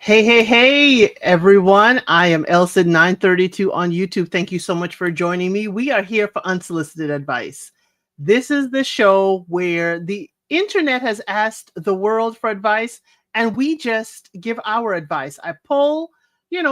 Hey, everyone. I am Elson932 on YouTube. Thank you so much for joining me. We are here for Unsolicited Advice. This is the show where the internet has asked the world for advice, and we just give our advice. I pull,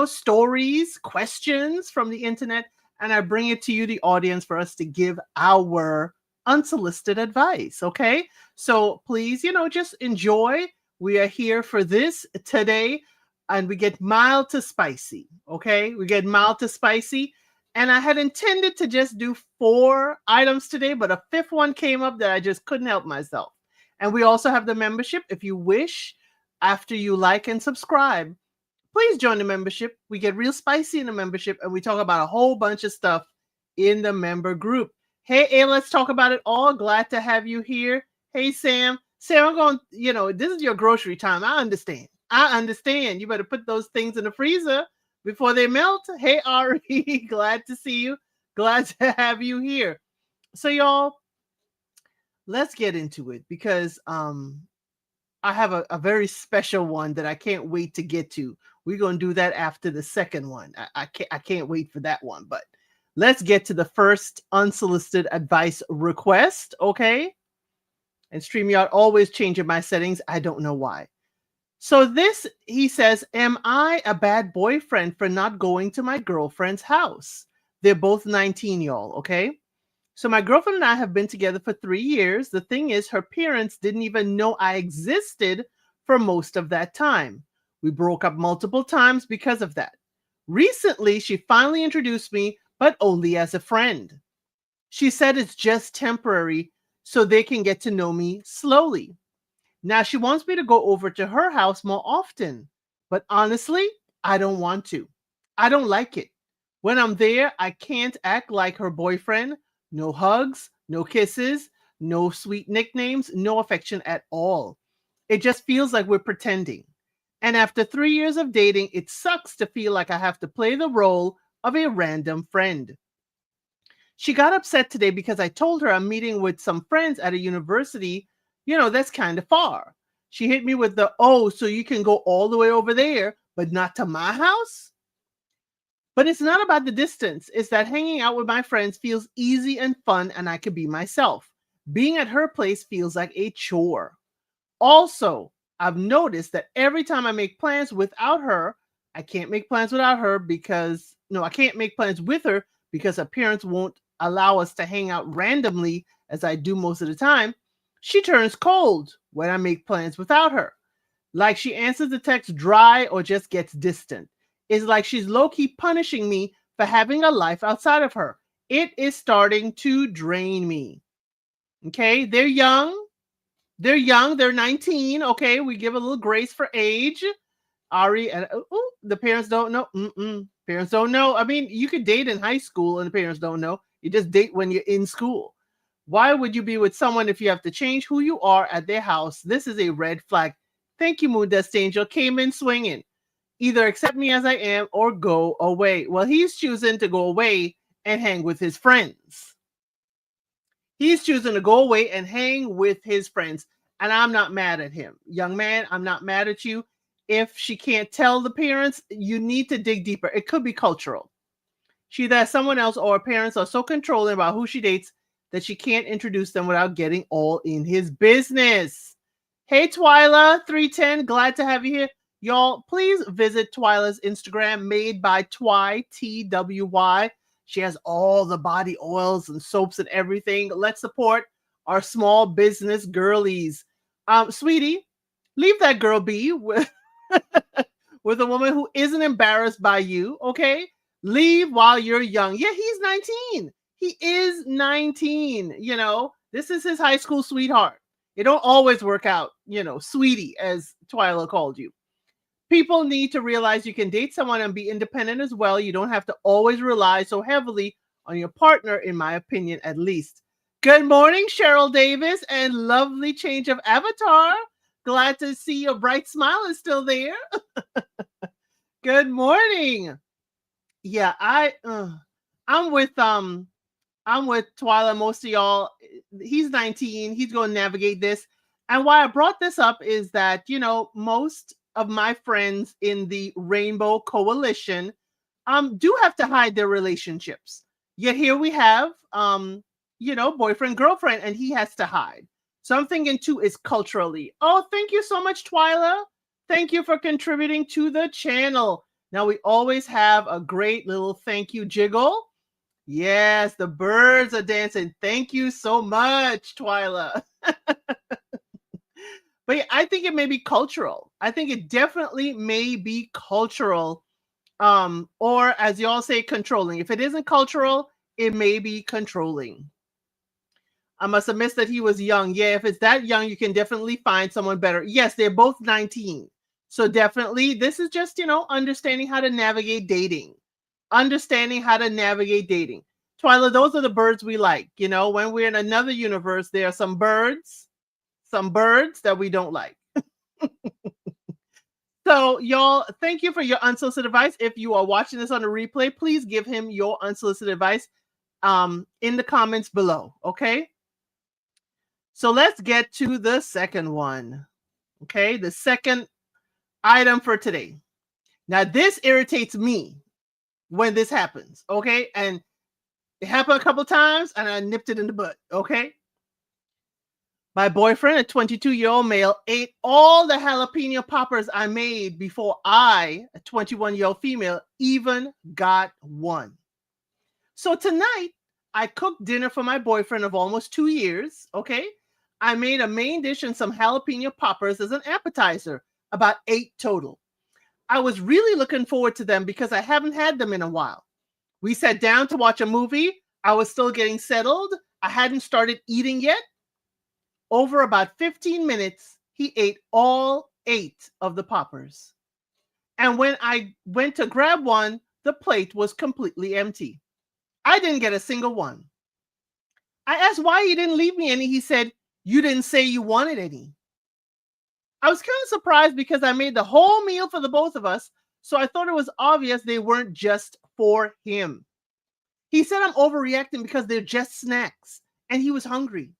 stories, questions from the internet, and I bring it to you, the audience, for us to give our unsolicited advice. Okay. So please, just enjoy. We are here for this today, and we get mild to spicy. Okay, we get mild to spicy. And I had intended to just do 4 items today, but a fifth one came up that I just couldn't help myself. And we also have the membership. If you wish, after you like and subscribe, please join the membership. We get real spicy in the membership, and we talk about a whole bunch of stuff in the member group. Hey, let's talk about it all. Glad to have you here. Hey, Sam. Sam, I'm going, this is your grocery time. I understand. You better put those things in the freezer before they melt. Hey, Ari, glad to see you. Glad to have you here. So, y'all, let's get into it because I have a very special one that I can't wait to get to. We're going to do that after the second one. I can't wait for that one. But let's get to the first unsolicited advice request, okay? And StreamYard always changing my settings. I don't know why. So this, he says, am I a bad boyfriend for not going to my girlfriend's house? They're both 19, y'all, okay? So my girlfriend and I have been together for 3 years. The thing is, her parents didn't even know I existed for most of that time. We broke up multiple times because of that. Recently, she finally introduced me, but only as a friend. She said it's just temporary so they can get to know me slowly. Now she wants me to go over to her house more often, but honestly, I don't want to. I don't like it. When I'm there, I can't act like her boyfriend. No hugs, no kisses, no sweet nicknames, no affection at all. It just feels like we're pretending. And after 3 years of dating, it sucks to feel like I have to play the role of a random friend. She got upset today because I told her I'm meeting with some friends at a university, that's kind of far. She hit me with the, oh, so you can go all the way over there, but not to my house? But it's not about the distance. It's that hanging out with my friends feels easy and fun, and I could be myself. Being at her place feels like a chore. Also, I've noticed that every time I make plans without her, I can't make plans without her because, no, I can't make plans with her because her parents won't allow us to hang out randomly as I do most of the time. She turns cold when I make plans without her. Like she answers the text dry or just gets distant. It's like she's low-key punishing me for having a life outside of her. It is starting to drain me. Okay, they're young. They're 19. Okay, we give a little grace for age. Ari and the parents don't know. Parents don't know. I mean, you could date in high school and the parents don't know. You just date when you're in school. Why would you be with someone if you have to change who you are at their house? This is a red flag. Thank you, Moon Dust Angel. Came in swinging. Either accept me as I am or go away. Well, he's choosing to go away and hang with his friends. He's choosing to go away and hang with his friends. And I'm not mad at him. Young man, I'm not mad at you. If she can't tell the parents, you need to dig deeper. It could be cultural. She either has someone else or her parents are so controlling about who she dates that she can't introduce them without getting all in his business. Hey, Twyla310, glad to have you here. Y'all, please visit Twyla's Instagram, made by Twy, Twy. She has all the body oils and soaps and everything. Let's support our small business girlies. Sweetie, leave that girl be with, with a woman who isn't embarrassed by you, okay? Leave while you're young. Yeah, he's 19. He is 19, This is his high school sweetheart. It don't always work out, sweetie, as Twyla called you. People need to realize you can date someone and be independent as well. You don't have to always rely so heavily on your partner, in my opinion, at least. Good morning, Cheryl Davis, and lovely change of avatar. Glad to see your bright smile is still there. Good morning. Yeah, I'm with Twyla. Most of y'all, he's 19. He's going to navigate this. And why I brought this up is that, most of my friends in the Rainbow Coalition do have to hide their relationships. Yet here we have, boyfriend, girlfriend, and he has to hide. So I'm thinking too is culturally. Oh, thank you so much, Twyla. Thank you for contributing to the channel. Now we always have a great little thank you jiggle. Yes, the birds are dancing. Thank you so much, Twyla. But yeah, I think it may be cultural. I think it definitely may be cultural. Or as y'all say, controlling. If it isn't cultural, it may be controlling. I must have missed that he was young. Yeah, if it's that young, you can definitely find someone better. Yes, they're both 19. So definitely, this is just, understanding how to navigate dating. Understanding how to navigate dating. Twyla, those are the birds we like. When we're in another universe, there are some birds that we don't like. So, y'all, thank you for your unsolicited advice. If you are watching this on a replay, please give him your unsolicited advice in the comments below, okay? So let's get to the second one, okay? The second item for today. Now, this irritates me when this happens, okay? And it happened a couple times, and I nipped it in the butt, okay? My boyfriend, a 22-year-old male, ate all the jalapeno poppers I made before I, a 21-year-old female, even got one. So tonight, I cooked dinner for my boyfriend of almost 2 years, okay? I made a main dish and some jalapeno poppers as an appetizer, about 8 total. I was really looking forward to them because I haven't had them in a while. We sat down to watch a movie. I was still getting settled. I hadn't started eating yet. Over about 15 minutes, he ate all 8 of the poppers. And when I went to grab one, the plate was completely empty. I didn't get a single one. I asked why he didn't leave me any. He said, "You didn't say you wanted any." I was kind of surprised because I made the whole meal for the both of us, so I thought it was obvious they weren't just for him. He said I'm overreacting because they're just snacks, and he was hungry.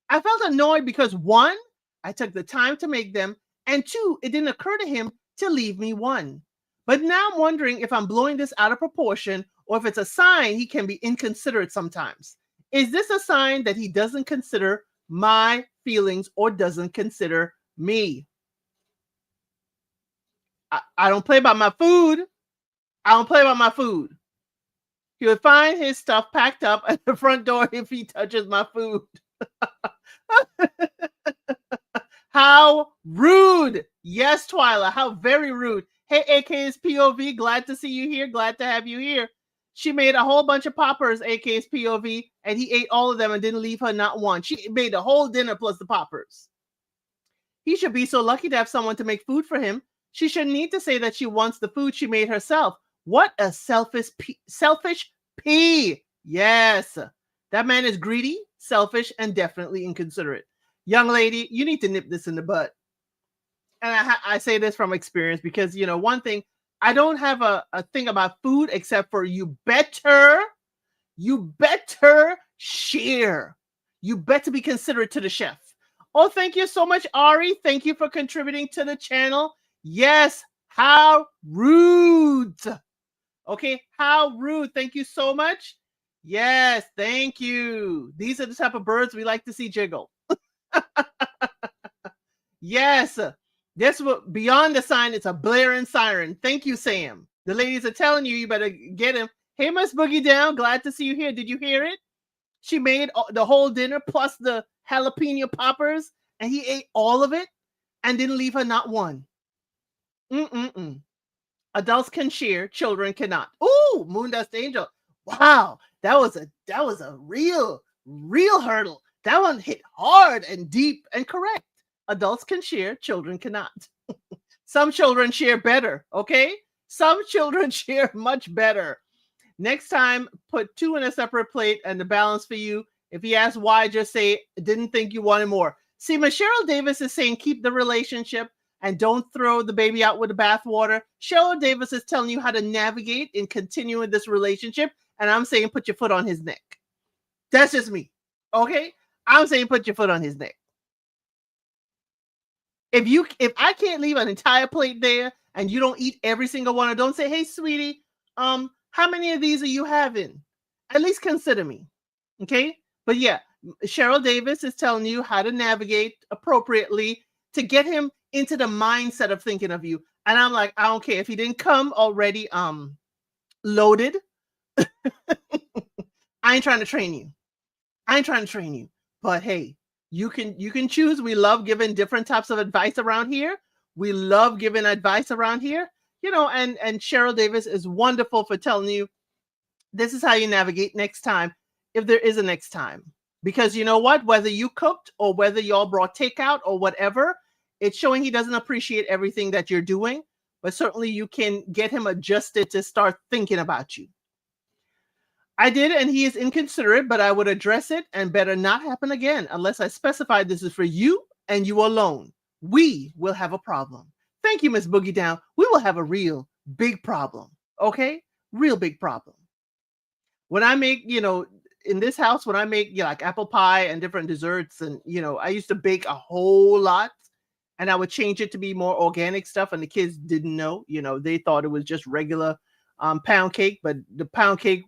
I felt annoyed because 1, I took the time to make them, and 2, it didn't occur to him to leave me one. But now I'm wondering if I'm blowing this out of proportion or if it's a sign he can be inconsiderate sometimes. Is this a sign that he doesn't consider my feelings or doesn't consider me? I don't play about my food. I don't play about my food. He would find his stuff packed up at the front door if he touches my food. How rude. Yes, Twyla, how very rude. Hey, AK's POV, glad to see you here. Glad to have you here. She made a whole bunch of poppers, AK's POV, and he ate all of them and didn't leave her not one. She made a whole dinner plus the poppers. He should be so lucky to have someone to make food for him. She shouldn't need to say that she wants the food she made herself. What a selfish pea. Yes. That man is greedy, selfish, and definitely inconsiderate. Young lady, you need to nip this in the butt. And I say this from experience because, one thing, I don't have a thing about food except for you better share. You better be considerate to the chef. Oh, thank you so much, Ari. Thank you for contributing to the channel. Yes, how rude. Okay, how rude. Thank you so much. Yes, thank you. These are the type of birds we like to see jiggle. Yes, this was beyond the sign. It's a blaring siren. Thank you, Sam. The ladies are telling you, you better get him. Hey, Miss Boogie Down. Glad to see you here. Did you hear it? She made the whole dinner plus the jalapeno poppers, and he ate all of it and didn't leave her not one. Adults can share, children cannot. Ooh, Moondust Angel. Wow, that was a real hurdle. That one hit hard and deep and correct. Adults can share, children cannot. Some children share better, okay? Some children share much better. Next time, put 2 in a separate plate and the balance for you. If he asks why, just say, didn't think you wanted more. See, Cheryl Davis is saying keep the relationship and don't throw the baby out with the bathwater. Cheryl Davis is telling you how to navigate in continuing this relationship. And I'm saying put your foot on his neck. That's just me, okay? I'm saying put your foot on his neck. If I can't leave an entire plate there and you don't eat every single one, or don't say, "Hey, sweetie, how many of these are you having?" At least consider me. Okay? But yeah, Cheryl Davis is telling you how to navigate appropriately to get him into the mindset of thinking of you. And I'm like, I don't care if he didn't come already loaded. I ain't trying to train you. I ain't trying to train you. But hey, you can choose. We love giving different types of advice around here. We love giving advice around here. And Cheryl Davis is wonderful for telling you this is how you navigate next time, if there is a next time. Because you know what? Whether you cooked or whether y'all brought takeout or whatever, it's showing he doesn't appreciate everything that you're doing. But certainly you can get him adjusted to start thinking about you. I did, and he is inconsiderate, but I would address it and better not happen again unless I specify this is for you and you alone. We will have a problem. Thank you, Miss Boogie Down. We will have a real big problem. Okay? Real big problem. When I make, in this house, when I make like apple pie and different desserts, and I used to bake a whole lot, and I would change it to be more organic stuff, and the kids didn't know. They thought it was just regular pound cake, but the pound cake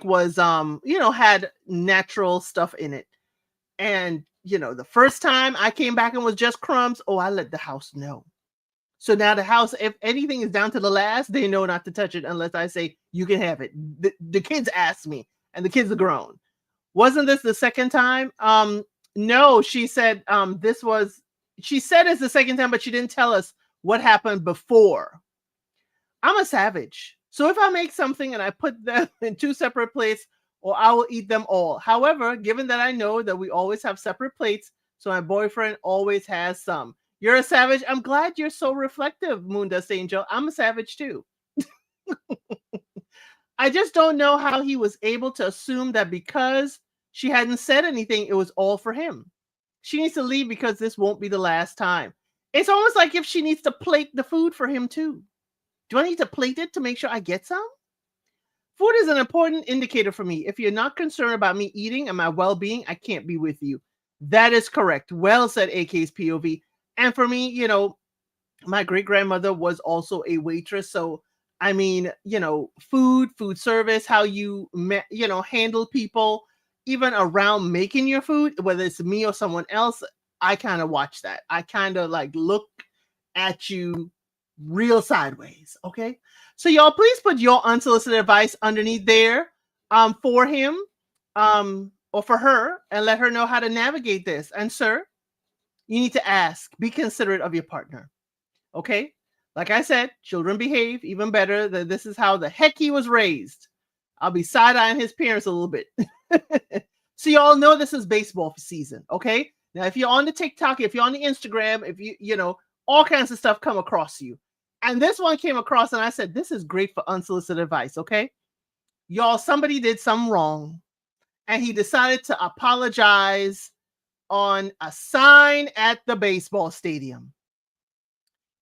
was had natural stuff in it. And the first time I came back and was just crumbs, oh, I let the house know. So now the house, if anything is down to the last, they know not to touch it unless I say you can have it. The kids asked me, and the kids are grown. Wasn't this the second time? No, she said she said it's the second time, but she didn't tell us what happened before. I'm a savage. So if I make something and I put them in two separate plates, or I will eat them all. However, given that I know that we always have separate plates, so my boyfriend always has some. You're a savage. I'm glad you're so reflective, Moondust Angel. I'm a savage too. I just don't know how he was able to assume that because she hadn't said anything, it was all for him. She needs to leave because this won't be the last time. It's almost like if she needs to plate the food for him too. Do I need to plate it to make sure I get some? Food is an important indicator for me. If you're not concerned about me eating and my well-being, I can't be with you. That is correct. Well said, AK's POV. And for me, my great-grandmother was also a waitress. So, I mean, food service, how you, handle people, even around making your food, whether it's me or someone else, I kind of watch that. I kind of like look at you real sideways. Okay. So y'all, please put your unsolicited advice underneath there for him or for her, and let her know how to navigate this. And sir, you need to ask, be considerate of your partner. Okay. Like I said, children behave even better. This is how the heck he was raised. I'll be side-eyeing his parents a little bit. So y'all know this is baseball season. Okay. Now, if you're on the TikTok, if you're on the Instagram, if all kinds of stuff come across you. And this one came across, and I said, this is great for unsolicited advice, okay? Y'all, somebody did something wrong, and he decided to apologize on a sign at the baseball stadium.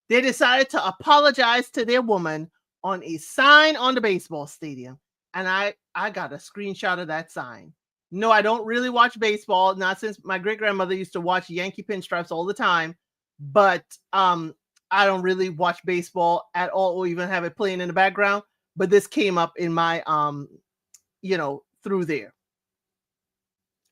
They decided to apologize to their woman on a sign on the baseball stadium. And I got a screenshot of that sign. No, I don't really watch baseball, not since my great-grandmother used to watch Yankee pinstripes all the time. But I don't really watch baseball at all, or even have it playing in the background. But this came up in my, through there.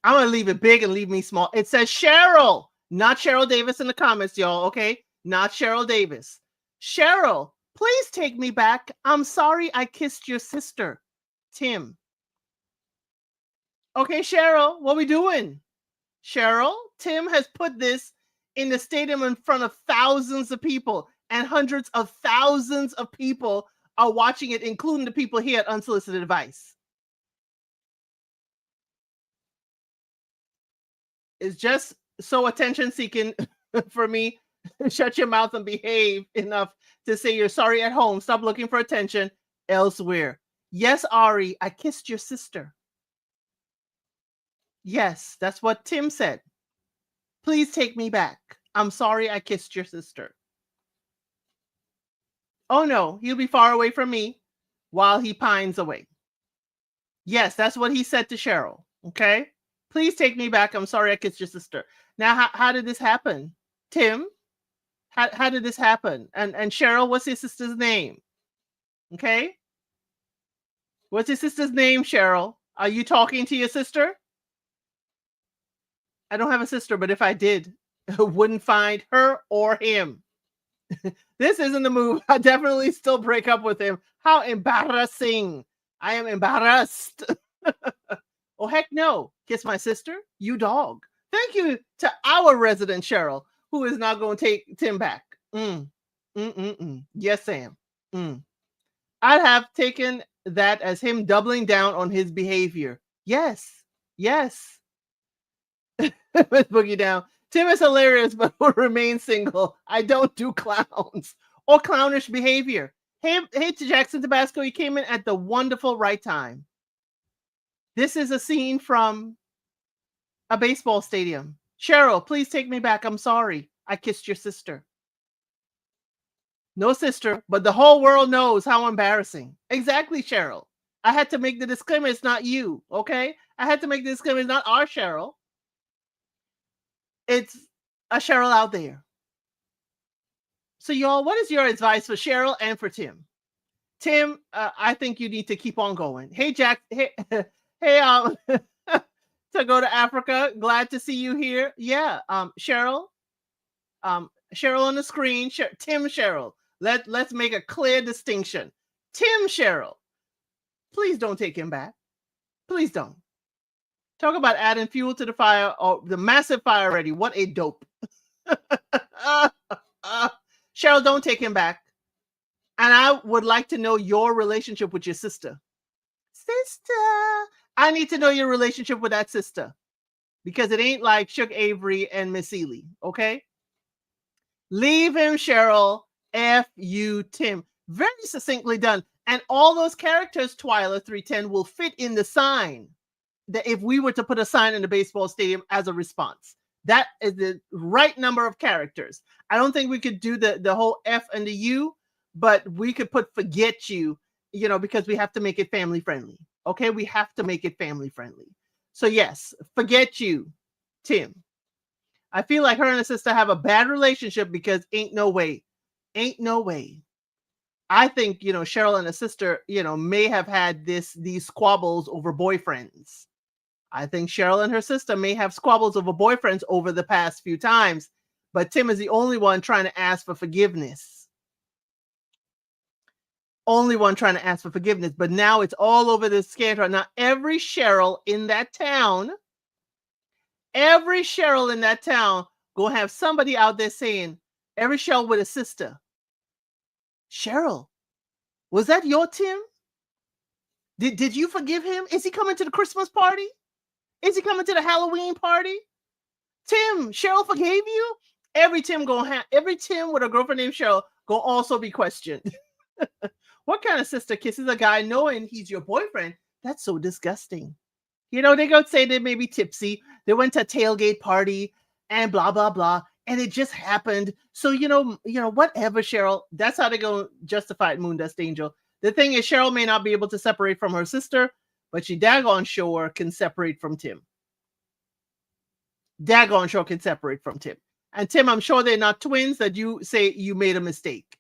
I'm going to leave it big and leave me small. It says Cheryl, not Cheryl Davis in the comments, y'all. Okay. Not Cheryl Davis. Cheryl, please take me back. I'm sorry I kissed your sister, Tim. Okay, Cheryl, what we doing? Cheryl, Tim has put this in the stadium in front of thousands of people, and hundreds of thousands of people are watching it, including the people here at Unsolicited Advice. It's just so attention-seeking for me. Shut your mouth and behave enough to say you're sorry at home. Stop looking for attention elsewhere. Yes, Ari, I kissed your sister. Yes, that's what Tim said. Please take me back. I'm sorry I kissed your sister. Oh no, he'll be far away from me while he pines away. Yes, that's what he said to Cheryl. Okay? Please take me back. I'm sorry I kissed your sister. Now, how did this happen? Tim, how did this happen? And Cheryl, what's your sister's name? Okay. What's your sister's name, Cheryl? Are you talking to your sister? I don't have a sister, but if I did, I wouldn't find her or him. This isn't the move. I definitely still break up with him. How embarrassing. I am embarrassed. Oh, heck no. Kiss my sister? You dog. Thank you to our resident Cheryl, who is not going to take Tim back. Yes, Sam. I'd have taken that as him doubling down on his behavior. Yes. Yes. Let's boogie down. Tim is hilarious, but will remain single. I don't do clowns or clownish behavior. Hey to Jackson Tabasco. You came in at the wonderful right time. This is a scene from a baseball stadium. Cheryl, please take me back. I'm sorry. I kissed your sister. No sister, but the whole world knows how embarrassing. Exactly, Cheryl. I had to make the disclaimer. It's not you, okay? I had to make the disclaimer. It's not our Cheryl. It's a Cheryl out there. So, y'all, what is your advice for Cheryl and for Tim? Tim, I think you need to keep on going. Hey, Jack. Hey, to go to Africa. Glad to see you here. Yeah, Cheryl. Cheryl on the screen. Tim Cheryl. Let's make a clear distinction. Tim Cheryl. Please don't take him back. Please don't. Talk about adding fuel to the fire or the massive fire already. What a dope. Cheryl, don't take him back. And I would like to know your relationship with your sister. Sister. I need to know your relationship with that sister. Because it ain't like Shook Avery and Miss Ely. Okay? Leave him, Cheryl. F you, Tim. Very succinctly done. And all those characters, Twyla 310, will fit in the sign. That if we were to put a sign in the baseball stadium as a response, that is the right number of characters. I don't think we could do the whole F and the U, but we could put forget you, because we have to make it family friendly. Okay, we have to make it family friendly. So yes, forget you, Tim. I feel like her and her sister have a bad relationship because ain't no way. I think, Cheryl and her sister, may have had these squabbles over boyfriends. I think Cheryl and her sister may have squabbles over boyfriends over the past few times, but Tim is the only one trying to ask for forgiveness. Only one trying to ask for forgiveness, but now it's all over the scandal. Now, every Cheryl in that town gonna have somebody out there saying, every Cheryl with a sister, Cheryl, was that your Tim? Did you forgive him? Is he coming to the Christmas party? Is he coming to the Halloween party? Tim, Cheryl forgave you? Every Tim with a girlfriend named Cheryl gonna also be questioned. What kind of sister kisses a guy knowing he's your boyfriend? That's so disgusting. They go say they may be tipsy. They went to a tailgate party and blah, blah, blah. And it just happened. So, whatever, Cheryl. That's how they go justify it, Moondust Angel. The thing is, Cheryl may not be able to separate from her sister, but she daggone sure can separate from Tim. Daggone sure can separate from Tim. And Tim, I'm sure they're not twins that you say you made a mistake.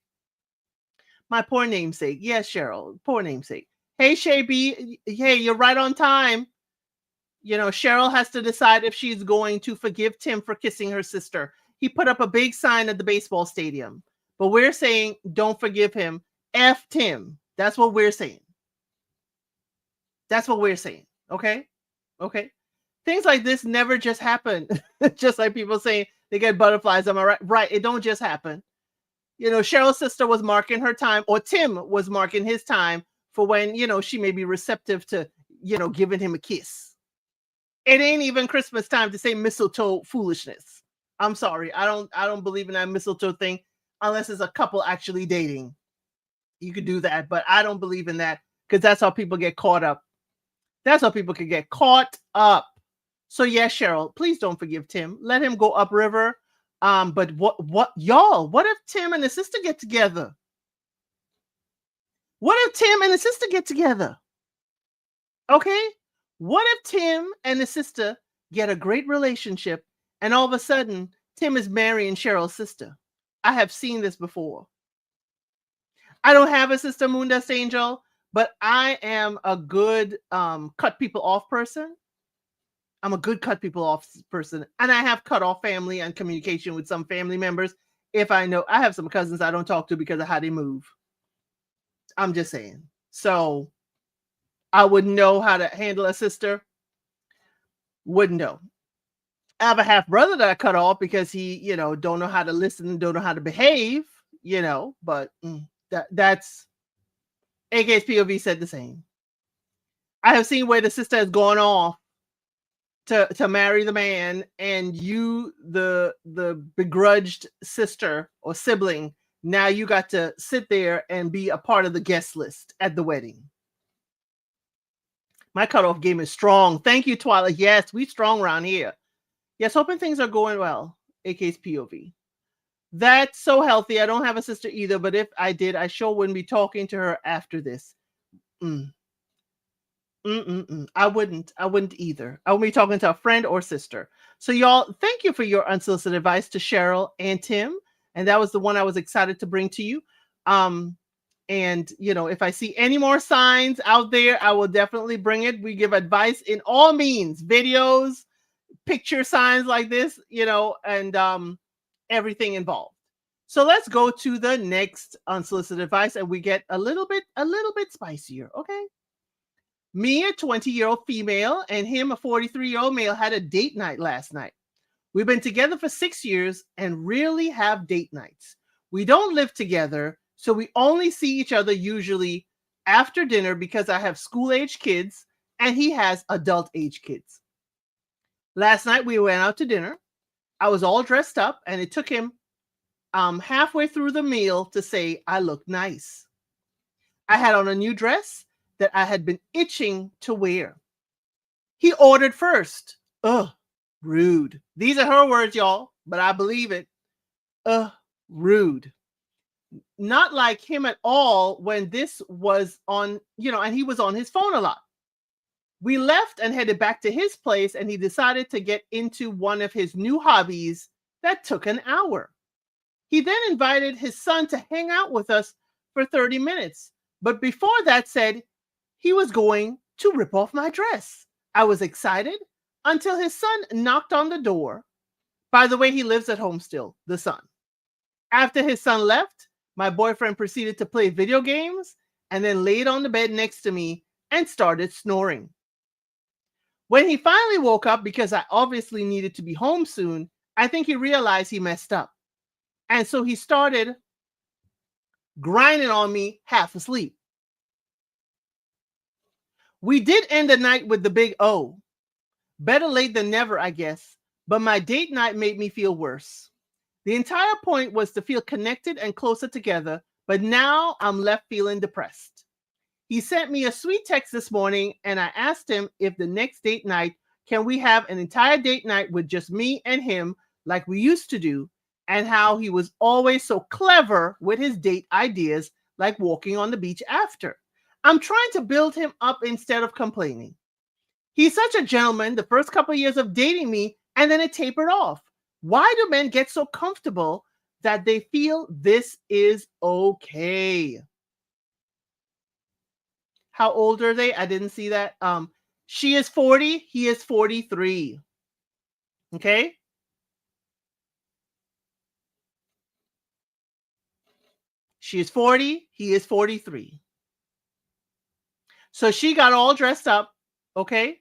My poor namesake. Yes, Cheryl. Poor namesake. Hey, Shay B. Hey, you're right on time. Cheryl has to decide if she's going to forgive Tim for kissing her sister. He put up a big sign at the baseball stadium. But we're saying, don't forgive him. F Tim. That's what we're saying. Okay? Okay? Things like this never just happen. Just like people saying they get butterflies. Am I right? Right. It don't just happen. Cheryl's sister was marking her time, or Tim was marking his time for when, she may be receptive to, giving him a kiss. It ain't even Christmas time to say mistletoe foolishness. I'm sorry. I don't believe in that mistletoe thing unless it's a couple actually dating. You could do that, but I don't believe in that because that's how people get caught up. That's how people can get caught up. So yes, Cheryl, please don't forgive Tim. Let him go upriver. But what y'all? What if Tim and his sister get together? What if Tim and his sister get together? Okay. What if Tim and his sister get a great relationship And all of a sudden, Tim is marrying Cheryl's sister. I have seen this before. I don't have a sister, Moondust Angel, but I am a good cut people off person. I'm a good cut people off person. And I have cut off family and communication with some family members. If I know, I have some cousins I don't talk to because of how they move. I'm just saying. So I wouldn't know how to handle a sister. Wouldn't know. I have a half brother that I cut off because he, don't know how to listen, don't know how to behave, but that's AK's POV said the same. I have seen where the sister has gone off to marry the man, and you, the begrudged sister or sibling, now you got to sit there and be a part of the guest list at the wedding. My cutoff game is strong. Thank you, Twilight. Yes, we strong around here. Yes, hoping things are going well. AK's POV. That's so healthy. I don't have a sister either, but if I did, I sure wouldn't be talking to her after this. I wouldn't either. I wouldn't be talking to a friend or sister. So y'all, thank you for your unsolicited advice to Cheryl and Tim. And that was the one I was excited to bring to you. And if I see any more signs out there, I will definitely bring it. We give advice in all means, videos, picture signs like this, and everything involved. So let's go to the next unsolicited advice, and we get a little bit spicier. Okay. Me, a 20-year-old female, and him, a 43-year-old male, had a date night last night. We've been together for 6 years and rarely have date nights. We don't live together, so we only see each other usually after dinner because I have school-age kids and he has adult-age kids. Last night we went out to dinner. I was all dressed up, and it took him halfway through the meal to say I looked nice. I had on a new dress that I had been itching to wear. He ordered first. Ugh, rude. These are her words, y'all, but I believe it. Ugh, rude. Not like him at all when this was on, and he was on his phone a lot. We left and headed back to his place, and he decided to get into one of his new hobbies that took an hour. He then invited his son to hang out with us for 30 minutes. But before that said, he was going to rip off my dress. I was excited until his son knocked on the door. By the way, he lives at home still, the son. After his son left, my boyfriend proceeded to play video games and then laid on the bed next to me and started snoring. When he finally woke up, because I obviously needed to be home soon, I think he realized he messed up. And so he started grinding on me half asleep. We did end the night with the big O. Better late than never, I guess. But my date night made me feel worse. The entire point was to feel connected and closer together, but now I'm left feeling depressed. He sent me a sweet text this morning, and I asked him if the next date night, can we have an entire date night with just me and him like we used to do, and how he was always so clever with his date ideas, like walking on the beach after. I'm trying to build him up instead of complaining. He's such a gentleman the first couple of years of dating me, and then it tapered off. Why do men get so comfortable that they feel this is okay? How old are they? I didn't see that. She is 40. He is 43. Okay. She is 40. He is 43. So she got all dressed up. Okay.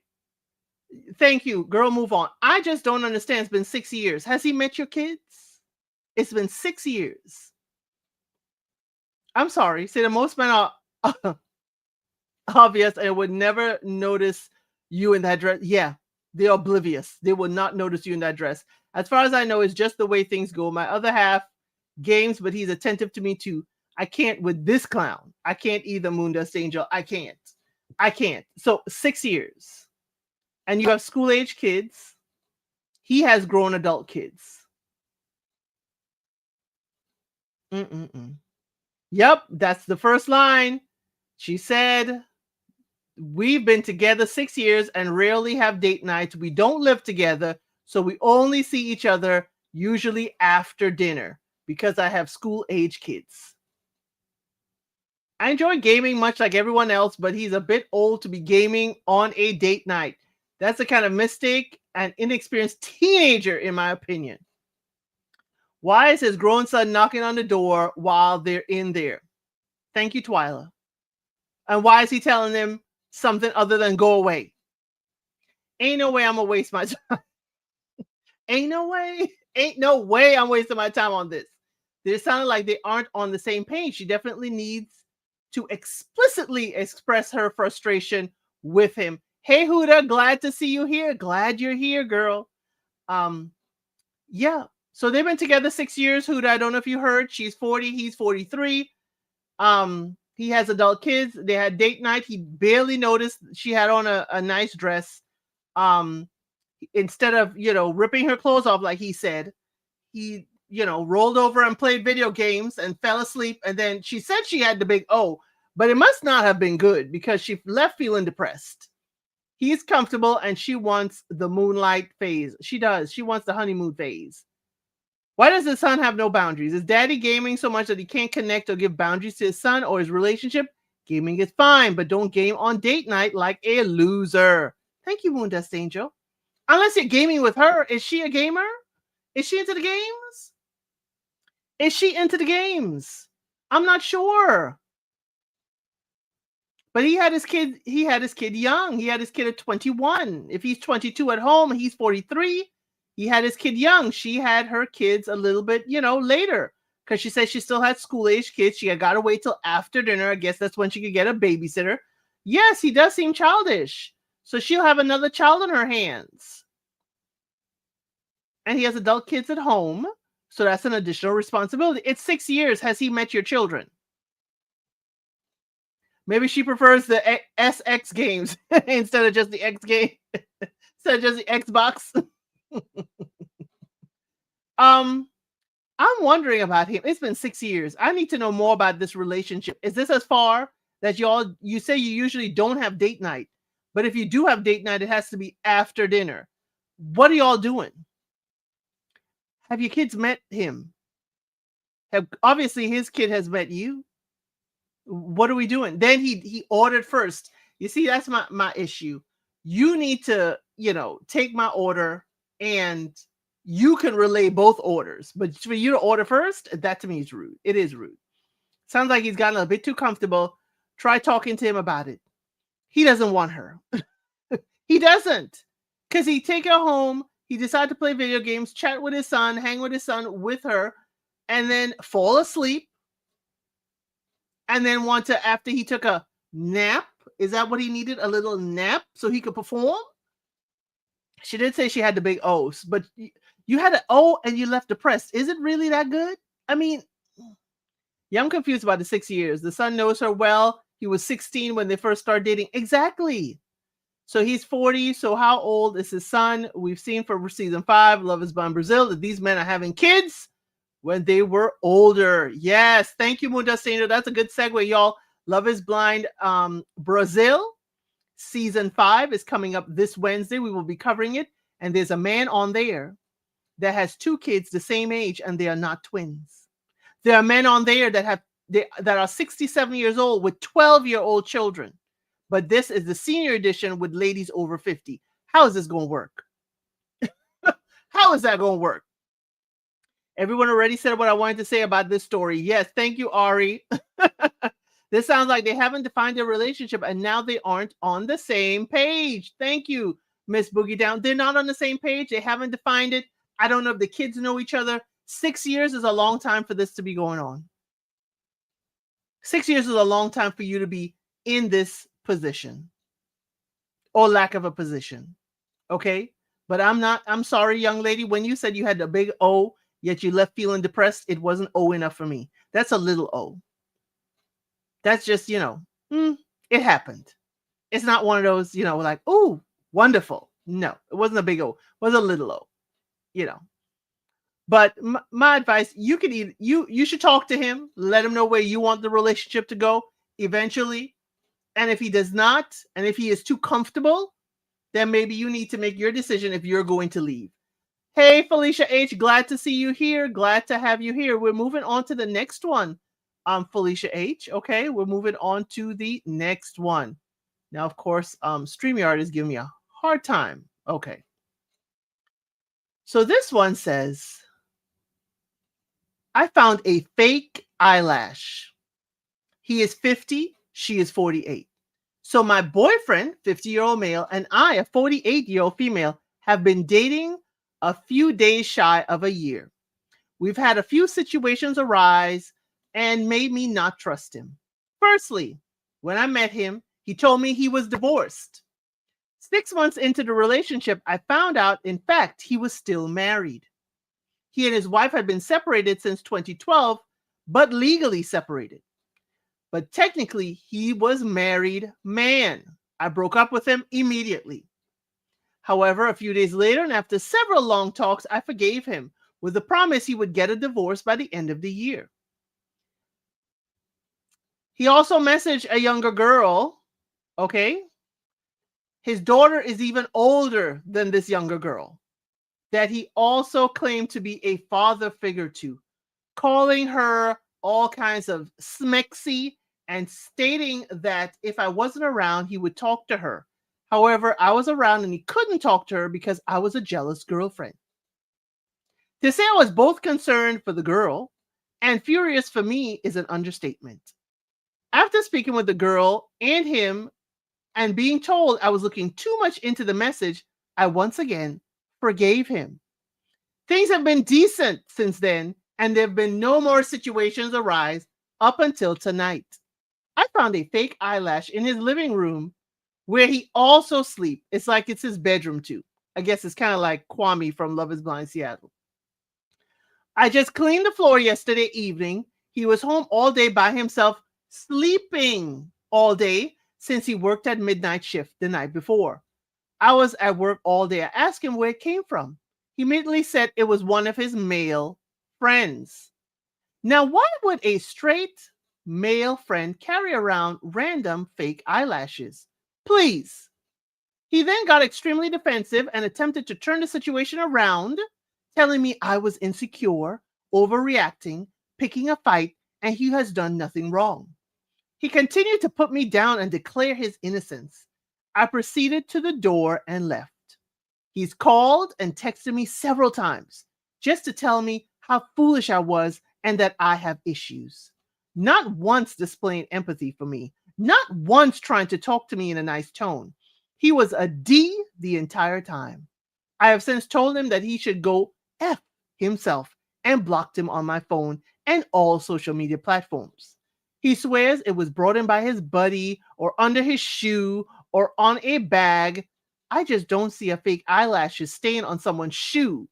Thank you, girl. Move on. I just don't understand. It's been 6 years. Has he met your kids? It's been 6 years. I'm sorry. See, the most men are obvious and would never notice you in that dress. Yeah, they're oblivious. They will not notice you in that dress. As far as I know, it's just the way things go. My other half games, but he's attentive to me too. I can't with this clown. I can't either, Moondust Angel. I can't. So 6 years. And you have school-age kids. He has grown adult kids. Yep, that's the first line. She said, we've been together 6 years and rarely have date nights. We don't live together, So we only see each other usually after dinner because I have school age kids. I enjoy gaming much like everyone else, but he's a bit old to be gaming on a date night. That's the kind of mistake an inexperienced teenager, in my opinion. Why is his grown son knocking on the door while they're in there? Thank you, Twyla. And why is he telling them something other than go away? Ain't no way I'm gonna waste my time. Ain't no way. Ain't no way I'm wasting my time on this. They sounded like they aren't on the same page. She definitely needs to explicitly express her frustration with him. Hey, Huda, glad to see you here. Glad you're here, girl. Yeah. So they've been together 6 years. Huda, I don't know if you heard. She's 40. He's 43. He has adult kids. They had date night. He barely noticed she had on a nice dress. Instead of, ripping her clothes off, like he said, he, rolled over and played video games and fell asleep. And then she said she had the big O, but it must not have been good because she left feeling depressed. He's comfortable and she wants the moonlight phase. She does. She wants the honeymoon phase. Why does his son have no boundaries? Is daddy gaming so much that he can't connect or give boundaries to his son or his relationship? Gaming is fine, but don't game on date night like a loser. Thank you, Moon Dust Angel. Unless you're gaming with her. Is she a gamer? Is she into the games? Is she into the games? I'm not sure. But he had his kid young. He had his kid at 21. If he's 22 at home, he's 43. He had his kid young. She had her kids a little bit, later. Because she said she still had school-age kids. She had got to wait till after dinner. I guess that's when she could get a babysitter. Yes, he does seem childish. So she'll have another child in her hands. And he has adult kids at home. So that's an additional responsibility. It's 6 years. Has he met your children? Maybe she prefers the SX games instead of just the X game. Instead of just the Xbox. I'm wondering about him. It's been 6 years. I need to know more about this relationship. Is this as far that you say you usually don't have date night, but if you do have date night, it has to be after dinner. What are y'all doing? Have your kids met him? Obviously his kid has met you. What are we doing? Then he ordered first. You see, that's my issue. You need to, take my order and you can relay both orders. But for you to order first, that to me is rude. It is rude. Sounds like he's gotten a bit too comfortable. Try talking to him about it. He doesn't want her. He doesn't. Because he take her home. He decided to play video games, chat with his son, hang with his son with her, and then fall asleep. And then want to, after he took a nap, is that what he needed? A little nap so he could perform? She did say she had the big O's, but you had an O and you left depressed. Is it really that good? I mean, yeah, I'm confused about the 6 years. The son knows her well. He was 16 when they first started dating. Exactly. So he's 40. So how old is his son? We've seen for season 5, Love is Blind Brazil, that these men are having kids when they were older. Yes. Thank you, Mundastino. That's a good segue, y'all. Love is Blind Brazil. Season 5 is coming up this Wednesday. We will be covering it. And there's a man on there that has 2 kids the same age, and they are not twins. There are men on there that are 67 years old with 12-year-old children. But this is the senior edition with ladies over 50. How is this going to work? How is that going to work? Everyone already said what I wanted to say about this story. Yes, thank you, Ari. This sounds like they haven't defined their relationship and now they aren't on the same page. Thank you, Miss Boogie Down. They're not on the same page. They haven't defined it. I don't know if the kids know each other. 6 years is a long time for this to be going on. 6 years is a long time for you to be in this position or lack of a position. Okay? But I'm sorry, young lady. When you said you had the big O, yet you left feeling depressed, it wasn't O enough for me. That's a little O. That's just, it happened. It's not one of those, like, oh, wonderful. No, it wasn't a big O. It was a little O, But my advice, you should talk to him, let him know where you want the relationship to go eventually. And if he does not, and if he is too comfortable, then maybe you need to make your decision if you're going to leave. Hey, Felicia H. Glad to see you here. Glad to have you here. We're moving on to the next one. Felicia H. Okay, we're moving on to the next one. Now, of course, StreamYard is giving me a hard time. Okay. So this one says, I found a fake eyelash. He is 50, she is 48. So my boyfriend, 50-year-old male, and I, a 48-year-old female, have been dating a few days shy of a year. We've had a few situations arise and made me not trust him. Firstly, when I met him, he told me he was divorced. 6 months into the relationship, I found out, in fact, he was still married. He and his wife had been separated since 2012, but legally separated. But technically, he was married man. I broke up with him immediately. However, a few days later, and after several long talks, I forgave him with the promise he would get a divorce by the end of the year. He also messaged a younger girl, okay? His daughter is even older than this younger girl, that he also claimed to be a father figure to, calling her all kinds of smexy and stating that if I wasn't around, he would talk to her. However, I was around and he couldn't talk to her because I was a jealous girlfriend. To say I was both concerned for the girl and furious for me is an understatement. After speaking with the girl and him and being told I was looking too much into the message, I once again forgave him. Things have been decent since then, and there have been no more situations arise up until tonight. I found a fake eyelash in his living room where he also sleeps. It's like it's his bedroom too. I guess it's kind of like Kwame from Love is Blind Seattle. I just cleaned the floor yesterday evening. He was home all day by himself, sleeping all day since he worked at midnight shift the night before. I was at work all day. I asked him where it came from. He immediately said it was one of his male friends. Now, why would a straight male friend carry around random fake eyelashes? Please. He then got extremely defensive and attempted to turn the situation around, telling me I was insecure, overreacting, picking a fight, and he has done nothing wrong. He continued to put me down and declare his innocence. I proceeded to the door and left. He's called and texted me several times just to tell me how foolish I was and that I have issues. Not once displaying empathy for me, not once trying to talk to me in a nice tone. He was a D the entire time. I have since told him that he should go F himself and blocked him on my phone and all social media platforms. He swears it was brought in by his buddy or under his shoe or on a bag. I just don't see a fake eyelashes staying on someone's shoe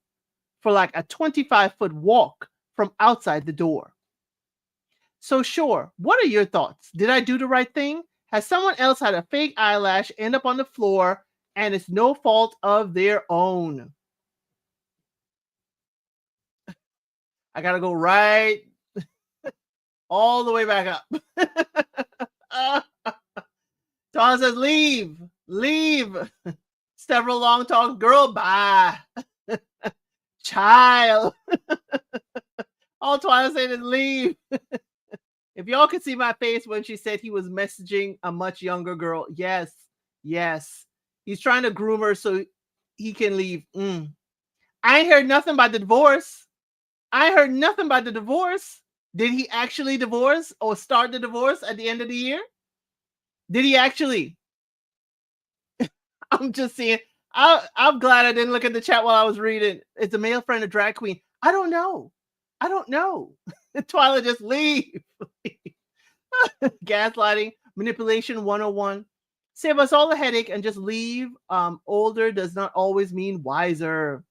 for like a 25-foot walk from outside the door. So sure, what are your thoughts? Did I do the right thing? Has someone else had a fake eyelash end up on the floor and it's no fault of their own? I gotta go right all the way back up. Dawn says, leave, leave. Several long talks, girl, bye. Child. All Twilight said is leave. If y'all could see my face when she said he was messaging a much younger girl. Yes, yes. He's trying to groom her so he can leave. I ain't heard nothing about the divorce. I heard nothing about the divorce. Did he actually divorce or start the divorce at the end of the year? Did he actually? I'm just saying. I'm glad I didn't look at the chat while I was reading. It's a male friend, a drag queen. I don't know. I don't know. Twilight, just leave. Gaslighting, manipulation 101. Save us all a headache and just leave. Older does not always mean wiser.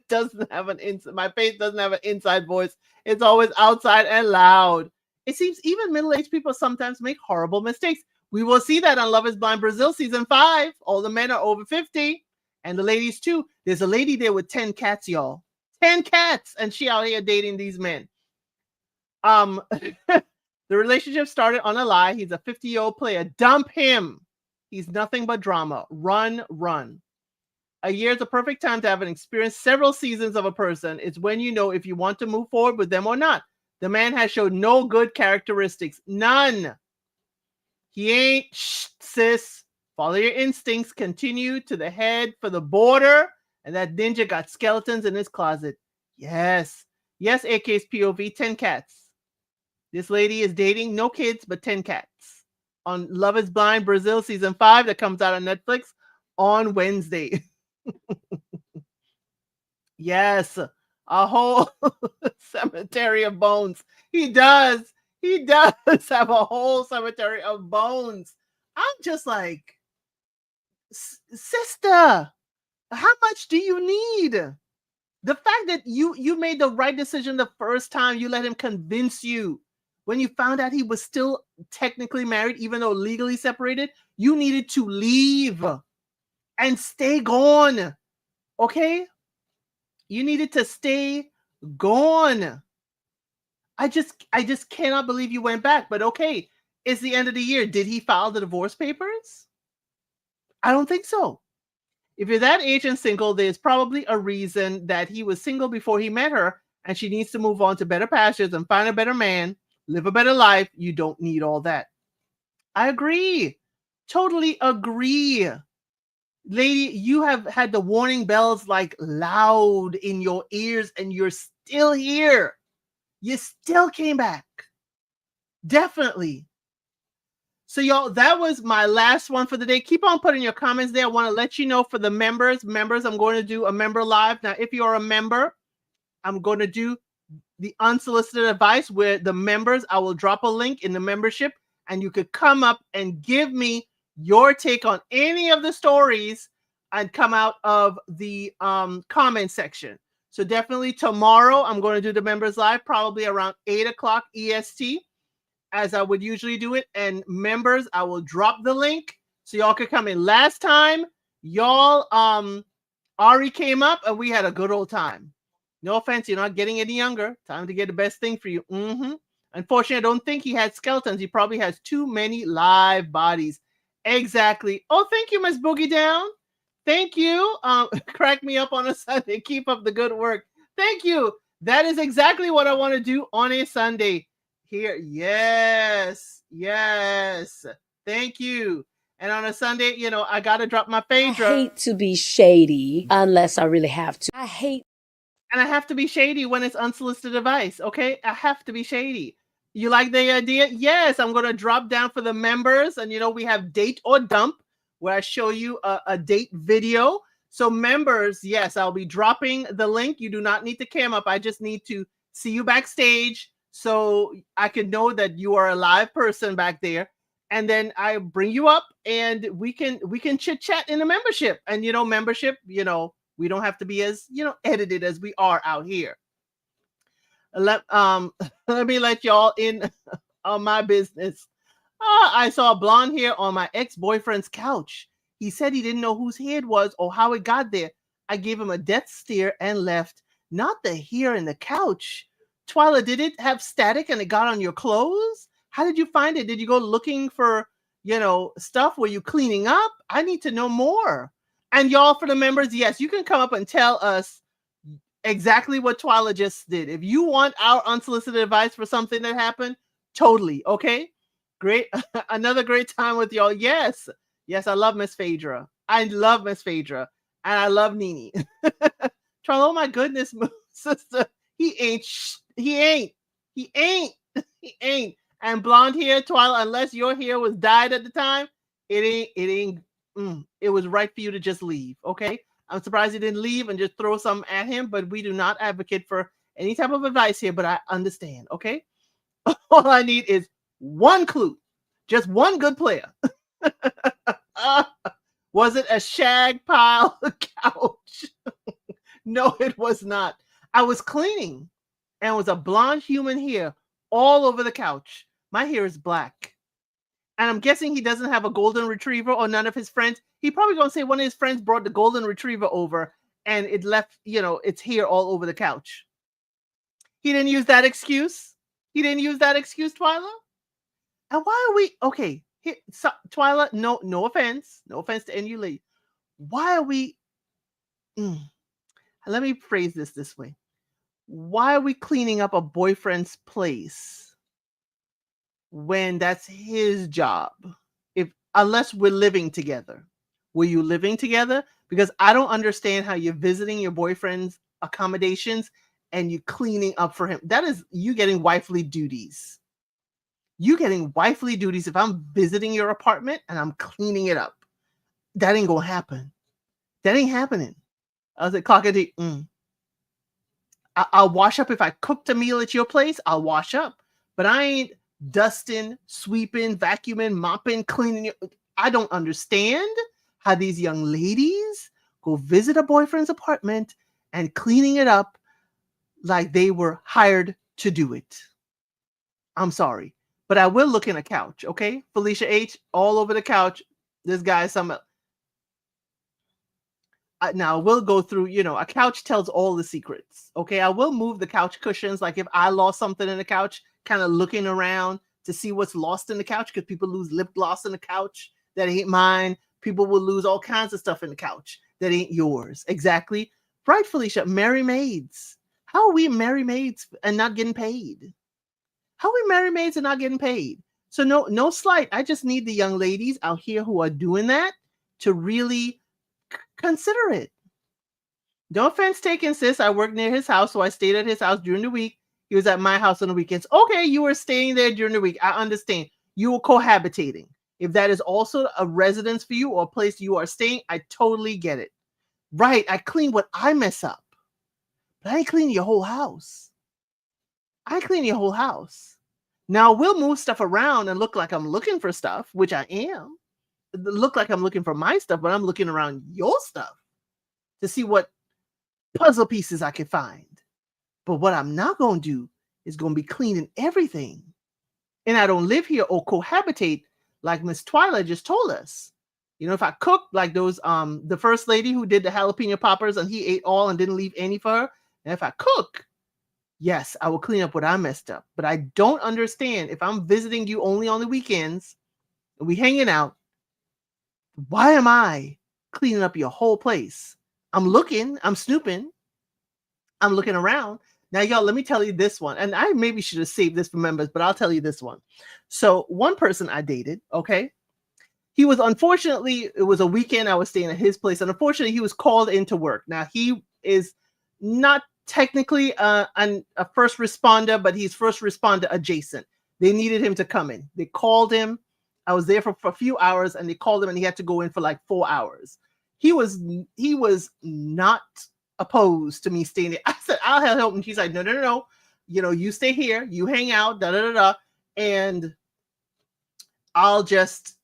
Doesn't have an my face doesn't have an inside voice. It's always outside and loud. It seems even middle-aged people sometimes make horrible mistakes. We will see that on Love is Blind Brazil season 5. All the men are over 50 and the ladies too. There's a lady there with 10 cats, y'all. 10 cats, and she out here dating these men. The relationship started on a lie. He's a 50-year-old player. Dump him. He's nothing but drama. Run, run. A year is a perfect time to have an experience several seasons of a person. It's when you know if you want to move forward with them or not. The man has showed no good characteristics. None. He ain't. Shh, sis. Follow your instincts. Continue to the head for the border. And that ninja got skeletons in his closet. Yes. Yes, AK's POV. 10 cats. This lady is dating no kids, but 10 cats. On Love is Blind Brazil season 5 that comes out on Netflix on Wednesday. Yes, a whole cemetery of bones. He does. He does have a whole cemetery of bones. I'm just like, sister, how much do you need? The fact that you made the right decision the first time, you let him convince you. When you found out he was still technically married, even though legally separated, you needed to leave and stay gone. Okay? You needed to stay gone. I just cannot believe you went back. But okay, it's the end of the year. Did he file the divorce papers? I don't think so. If you're that age and single, there's probably a reason that he was single before he met her, and she needs to move on to better pastures and find a better man, live a better life. You don't need all that. I agree. Totally agree. Lady, you have had the warning bells like loud in your ears, and you're still here. You still came back. Definitely. So, y'all, that was my last one for the day. Keep on putting your comments there. I want to let you know for the members, I'm going to do a member live. Now, if you're a member, I'm going to do the unsolicited advice where the members, I will drop a link in the membership, and you could come up and give me your take on any of the stories and come out of the comment section. So definitely tomorrow, I'm going to do the members live, probably around 8 o'clock EST, as I would usually do it. And members, I will drop the link so y'all could come in. Last time, y'all, Ari came up and we had a good old time. No offense, you're not getting any younger. Time to get the best thing for you. Unfortunately, I don't think he had skeletons. He probably has too many live bodies. Exactly. Oh, thank you, Miss Boogie Down. Thank you. Crack me up on a Sunday. Keep up the good work. Thank you. That is exactly what I want to do on a Sunday. Here, yes. Thank you. And on a Sunday, I got to drop my Phaedra. I hate to be shady unless I really have to. And I have to be shady when it's unsolicited advice, okay? I have to be shady. You like the idea? Yes, I'm going to drop down for the members. And, we have Date or Dump, where I show you a date video. So members, yes, I'll be dropping the link. You do not need to cam up. I just need to see you backstage so I can know that you are a live person back there. And then I bring you up and we can chit chat in the membership. And, membership, we don't have to be as, edited as we are out here. Let me let y'all in on my business. I saw blonde hair on my ex-boyfriend's couch. He said he didn't know whose hair it was or how it got there. I gave him a death stare and left. Not the hair in the couch. Twyla, did it have static and it got on your clothes? How did you find it? Did you go looking for, stuff? Were you cleaning up? I need to know more. And y'all, for the members, yes, you can come up and tell us exactly what Twyla just did. If you want our unsolicited advice for something that happened, totally, okay? Great. Another great time with y'all. Yes, I love Miss Phaedra. I love Miss Phaedra. And I love Nene. Twyla, oh my goodness, sister. He ain't. And blonde hair, Twyla, unless your hair was dyed at the time, it ain't. It was right for you to just leave, okay? I'm surprised he didn't leave and just throw something at him, but we do not advocate for any type of advice here, but I understand, okay? All I need is one clue, just one good player. Was it a shag pile couch? No, it was not. I was cleaning and it was a blonde human hair all over the couch. My hair is black. And I'm guessing he doesn't have a golden retriever or none of his friends. He probably gonna say one of his friends brought the golden retriever over and it left, its hair all over the couch. He didn't use that excuse. Twyla. And why are we okay? Twyla, no offense to any lady. Why are we mm, let me phrase this way. Why are we cleaning up a boyfriend's place when that's his job? If unless we're living together. Were you living together? Because I don't understand how you're visiting your boyfriend's accommodations and you cleaning up for him. That is you getting wifely duties. You getting wifely duties if I'm visiting your apartment and I'm cleaning it up. That ain't gonna happen. That ain't happening. I was like, Cockatoo, I'll wash up if I cooked a meal at your place. I'll wash up, but I ain't dusting, sweeping, vacuuming, mopping, cleaning. I don't understand how these young ladies go visit a boyfriend's apartment and cleaning it up like they were hired to do it. I'm sorry, but I will look in a couch. Okay, Felicia H. all over the couch. This guy, now we'll go through, a couch tells all the secrets. Okay, I will move the couch cushions. Like if I lost something in the couch, kind of looking around to see what's lost in the couch, because people lose lip gloss in the couch that ain't mine. People will lose all kinds of stuff in the couch that ain't yours. Exactly. Right, Felicia. Merry maids. How are we merry maids and not getting paid? How are we merry maids and not getting paid? So no slight. I just need the young ladies out here who are doing that to really consider it. No offense taken, sis. I worked near his house, so I stayed at his house during the week. He was at my house on the weekends. Okay, you were staying there during the week. I understand. You were cohabitating. If that is also a residence for you or a place you are staying, I totally get it. Right, I clean what I mess up. But I ain't clean your whole house. I clean your whole house. Now we'll move stuff around and look like I'm looking for stuff, which I am. Look like I'm looking for my stuff, but I'm looking around your stuff to see what puzzle pieces I can find. But what I'm not going to do is going to be cleaning everything. And I don't live here or cohabitate like Miss Twyla just told us. If I cook like those, the first lady who did the jalapeno poppers and he ate all and didn't leave any for her. And if I cook, yes, I will clean up what I messed up. But I don't understand if I'm visiting you only on the weekends and we hanging out, why am I cleaning up your whole place? I'm looking, I'm snooping, I'm looking around. Now, y'all, let me tell you this one. And I maybe should have saved this for members, but I'll tell you this one. So one person I dated, okay, he was unfortunately, it was a weekend I was staying at his place. And unfortunately, he was called into work. Now, he is not technically a first responder, but he's first responder adjacent. They needed him to come in. They called him. I was there for a few hours and they called him and he had to go in for like 4 hours. He was not opposed to me staying there. I said, I'll help him. She's like, no. You stay here, you hang out, and I'll just,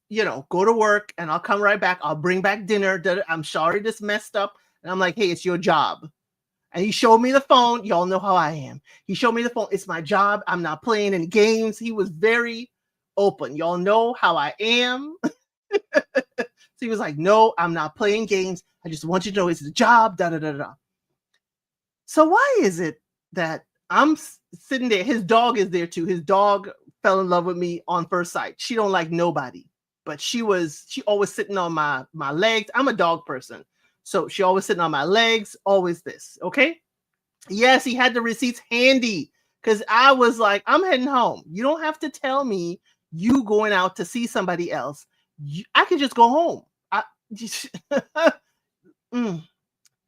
go to work and I'll come right back. I'll bring back dinner. I'm sorry this messed up. And I'm like, hey, it's your job. And he showed me the phone. Y'all know how I am. He showed me the phone. It's my job. I'm not playing any games. He was very open. Y'all know how I am. So he was like, no, I'm not playing games. I just want you to know it's the job. So why is it that I'm sitting there? His dog is there too. His dog fell in love with me on first sight. She don't like nobody, but she always sitting on my legs. I'm a dog person. So she always sitting on my legs, always this. Okay. Yes, he had the receipts handy because I was like, I'm heading home. You don't have to tell me you going out to see somebody else. I can just go home.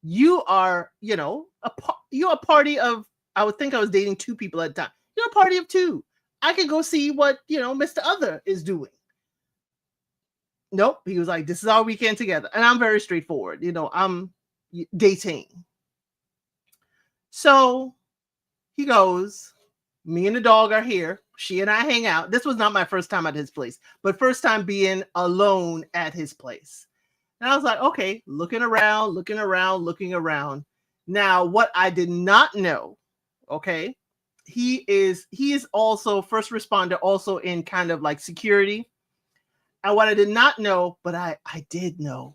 You are, you're a party of, I would think I was dating 2 people at the time. You're a party of 2. I could go see what, Mr. Other is doing. Nope. He was like, this is our weekend together. And I'm very straightforward. I'm dating. So he goes, me and the dog are here. She and I hang out. This was not my first time at his place, but first time being alone at his place. And I was like, okay, looking around. Now, what I did not know, okay, he is also first responder, also in kind of like security. And what I did not know, but I did know,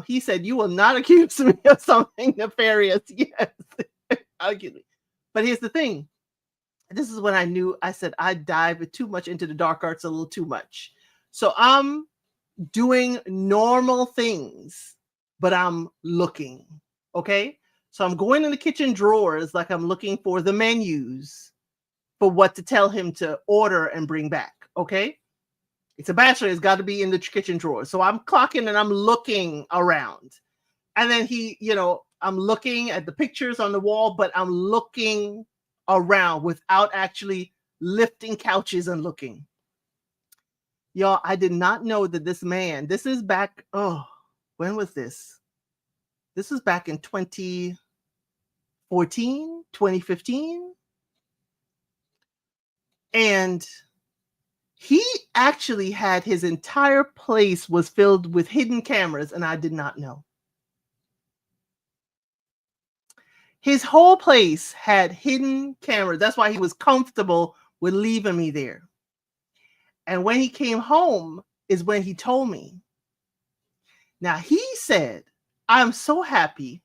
he said, you will not accuse me of something nefarious. Yes. But here's the thing. This is when I knew, I said, I dive too much into the dark arts, a little too much. So I'm doing normal things, but I'm looking. Okay. So I'm going in the kitchen drawers like I'm looking for the menus for what to tell him to order and bring back. Okay. It's a bachelor. It's got to be in the kitchen drawer. So I'm clocking and I'm looking around. And then I'm looking at the pictures on the wall, but I'm looking around without actually lifting couches and looking. Y'all, I did not know that this is back, when was this? This was back in 2014, 2015. And he actually had his entire place was filled with hidden cameras, and I did not know. His whole place had hidden cameras. That's why he was comfortable with leaving me there. And when he came home is when he told me. Now, he said, I'm so happy.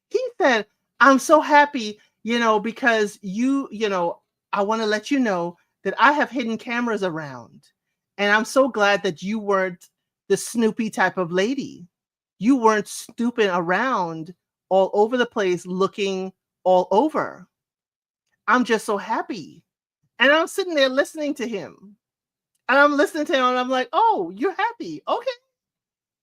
He said, I'm so happy, because I want to let you know that I have hidden cameras around. And I'm so glad that you weren't the snoopy type of lady. You weren't snooping around all over the place, looking all over. I'm just so happy. And I'm sitting there listening to him. And I'm listening to him and I'm like, oh, you're happy. Okay.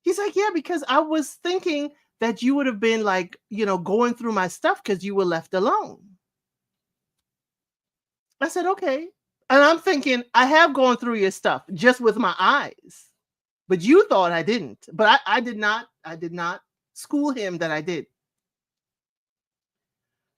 He's like, yeah, because I was thinking that you would have been like, going through my stuff because you were left alone. I said, okay. And I'm thinking, I have gone through your stuff just with my eyes. But you thought I didn't. But I did not school him that I did.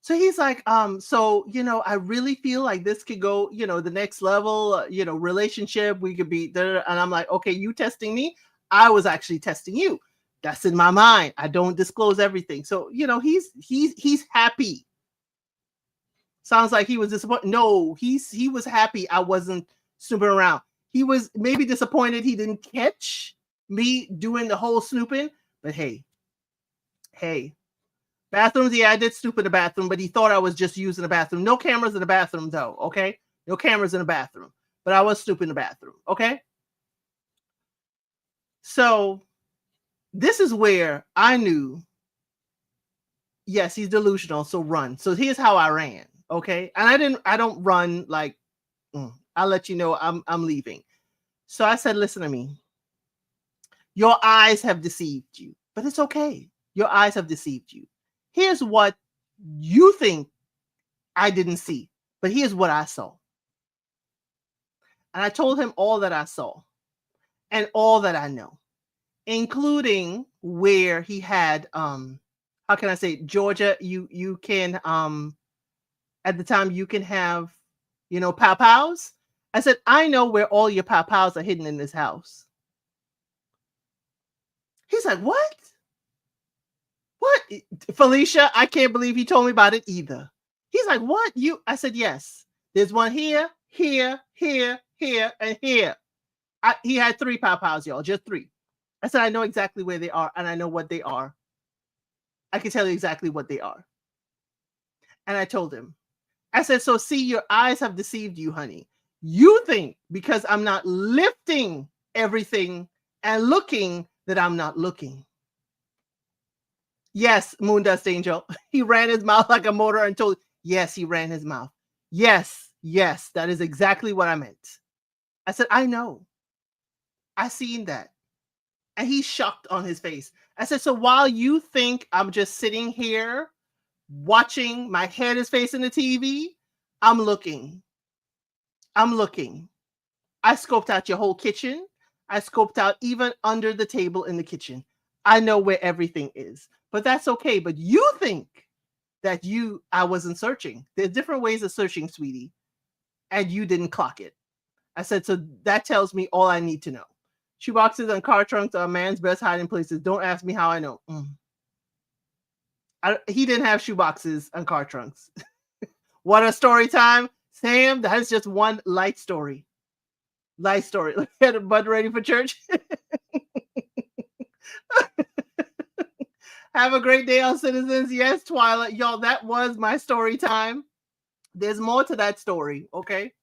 So he's like, I really feel like this could go, the next level, relationship. We could be there. And I'm like, okay, you testing me? I was actually testing you. That's in my mind. I don't disclose everything. So, he's happy. Sounds like he was disappointed. No, he was happy I wasn't snooping around. He was maybe disappointed he didn't catch me doing the whole snooping. But hey, bathrooms, yeah, I did snoop in the bathroom, but he thought I was just using the bathroom. No cameras in the bathroom, though, okay? No cameras in the bathroom. But I was snooping in the bathroom, okay? So this is where I knew, yes, he's delusional, so run. So here's how I ran, okay? And I don't run like, I'll let you know I'm leaving. So I said, listen to me. Your eyes have deceived you, but it's okay. Your eyes have deceived you. Here's what you think I didn't see, but here's what I saw. And I told him all that I saw and all that I know, including where he had, how can I say, Georgia, you can, at the time you can have, pow pows. I said, I know where all your pow pows are hidden in this house. He's like, what? What? Felicia, I can't believe he told me about it either. He's like, what? I said, yes. There's one here, here, here, here, and here. He had 3 pow pows, y'all, just 3. I said, I know exactly where they are, and I know what they are. I can tell you exactly what they are. And I told him, I said, so see, your eyes have deceived you, honey. You think because I'm not lifting everything and looking that I'm not looking. Yes, Moondust Angel. He ran his mouth like a motor and told, yes, he ran his mouth. Yes, that is exactly what I meant. I said, I know. I seen that. And he's shocked on his face. I said, so while you think I'm just sitting here watching, my head is facing the TV, I'm looking. I scoped out your whole kitchen. I scoped out even under the table in the kitchen. I know where everything is. But that's okay. But you think that I wasn't searching. There's different ways of searching, sweetie. And you didn't clock it. I said, so that tells me all I need to know. Shoeboxes and car trunks are a man's best hiding places. Don't ask me how I know. He didn't have shoeboxes and car trunks. What a story time. Sam, that is just one light story. Light story. Get a bud ready for church. Have a great day, all citizens. Yes, Twyla. Y'all, that was my story time. There's more to that story, okay?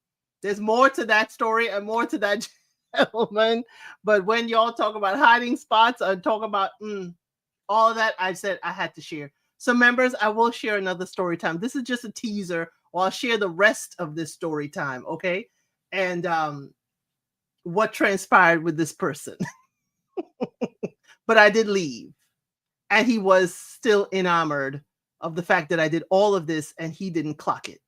There's more to that story and more to that gentleman. But when y'all talk about hiding spots and talk about, all of that, I said I had to share. So members, I will share another story time. This is just a teaser, or I'll share the rest of this story time, okay? And what transpired with this person. But I did leave. And he was still enamored of the fact that I did all of this and he didn't clock it.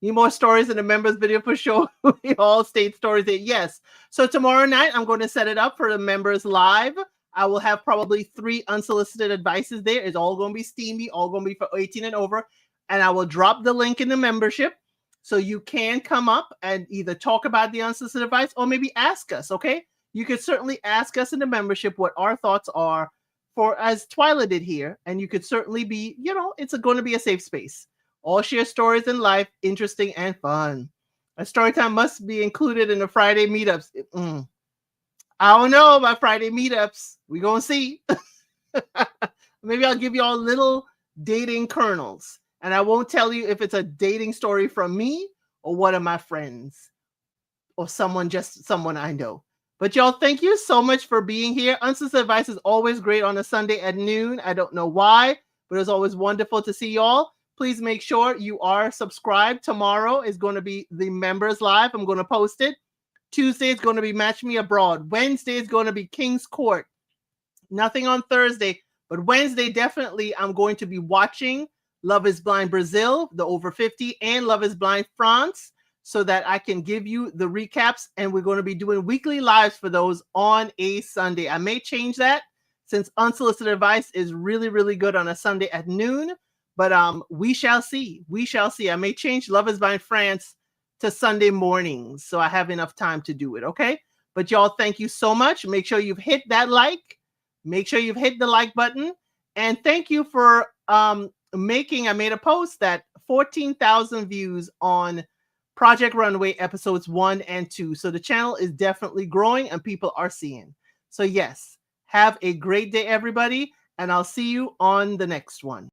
Need more stories in the members video for sure. We all state stories there. Yes. So tomorrow night, I'm going to set it up for the members live. I will have probably 3 unsolicited advices there. It's all going to be steamy, all going to be for 18 and over. And I will drop the link in the membership so you can come up and either talk about the unsolicited advice or maybe ask us, okay? You could certainly ask us in the membership what our thoughts are for, as Twyla did here. And you could certainly be, it's going to be a safe space. All share stories in life, interesting and fun. A story time must be included in the Friday meetups. I don't know about Friday meetups. We're going to see. Maybe I'll give you all little dating kernels. And I won't tell you if it's a dating story from me or one of my friends or someone I know. But y'all, thank you so much for being here. Unsolicited advice is always great on a Sunday at noon. I don't know why, but it's always wonderful to see y'all. Please make sure you are subscribed. Tomorrow is going to be the members live. I'm going to post it. Tuesday is going to be Match Me Abroad. Wednesday is going to be King's Court. Nothing on Thursday, but Wednesday, definitely, I'm going to be watching Love is Blind Brazil, the over 50, and Love is Blind France, so that I can give you the recaps. And we're going to be doing weekly lives for those on a Sunday. I may change that since unsolicited advice is really, really good on a Sunday at noon. But we shall see. We shall see. I may change Love is Blind France to Sunday mornings, so I have enough time to do it, okay? But y'all, thank you so much. Make sure you've hit that like. Make sure you've hit the like button. And thank you for I made a post that 14,000 views on Project Runway episodes 1 and 2. So the channel is definitely growing and people are seeing. So yes, have a great day, everybody. And I'll see you on the next one.